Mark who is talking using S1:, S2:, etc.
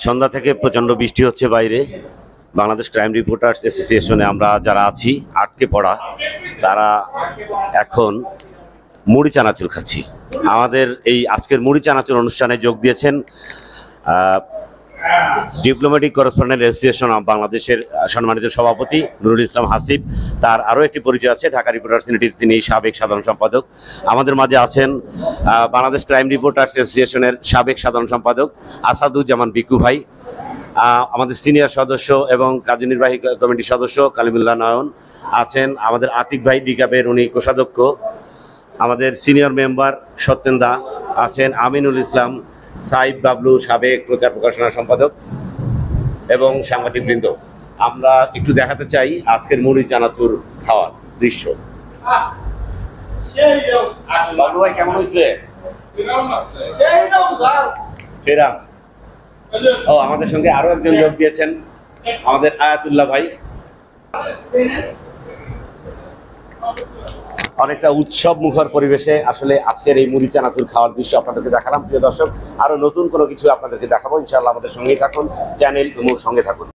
S1: সন্ধ্যা থেকে প্রচণ্ড বৃষ্টি হচ্ছে বাইরে। বাংলাদেশ ক্রাইম রিপোর্টার্স অ্যাসোসিয়েশনে আমরা যারা আছি আটকে পড়া, তারা এখন মুড়ি চানাচুর খাচ্ছি। আমাদের এই আজকের মুড়ি চানাচুর অনুষ্ঠানে যোগ দিয়েছেন ডিপ্লোম্যাটিক করেসপন্ডেন্ট অ্যাসোসিয়েশন অব বাংলাদেশের সম্মানিত সভাপতি নুরুল ইসলাম হাসিব। তার আরও একটি পরিচয় আছে, ঢাকা রিপোর্টার্স ইউনিটির তিনি সাবেক সাধারণ সম্পাদক। আমাদের মাঝে আছেন বাংলাদেশ ক্রাইম রিপোর্টার্স অ্যাসোসিয়েশনের সাবেক সাধারণ সম্পাদক আসাদুজ্জামান বিকু ভাই, আমাদের সিনিয়র সদস্য এবং কার্যনির্বাহী কমিটির সদস্য কালিমুল্লাহ নয়ন আছেন, আমাদের আতিক ভাই ডিকাবের উনি কোষাধ্যক্ষ, আমাদের সিনিয়র মেম্বার সত্যেন দা আছেন, আমিনুল ইসলাম, সাইদ বাবলু সাবেক প্রচার প্রকাশনা সম্পাদক এবং সাংবাদিকবৃন্দ। আমরা একটু দেখাতে চাই আজকের মুড়ি চানাচুর খাওয়ার দৃশ্য। বাবলু ভাই কেমন হয়েছে? সেরাম। ও আমাদের সঙ্গে আরো একজন যোগ দিয়েছেন, আমাদের আয়াতুল্লাহ ভাই। অনেকটা উৎসব মুখর পরিবেশে আসলে আজকের এই মুড়ি চানাচুর খাওয়ার দৃশ্য আপনাদেরকে দেখালাম। প্রিয় দর্শক, আরো নতুন কোনো কিছু আপনাদেরকে দেখাবো ইনশাআল্লাহ। আমাদের সঙ্গেই থাকুন, চ্যানেল সঙ্গে থাকুন।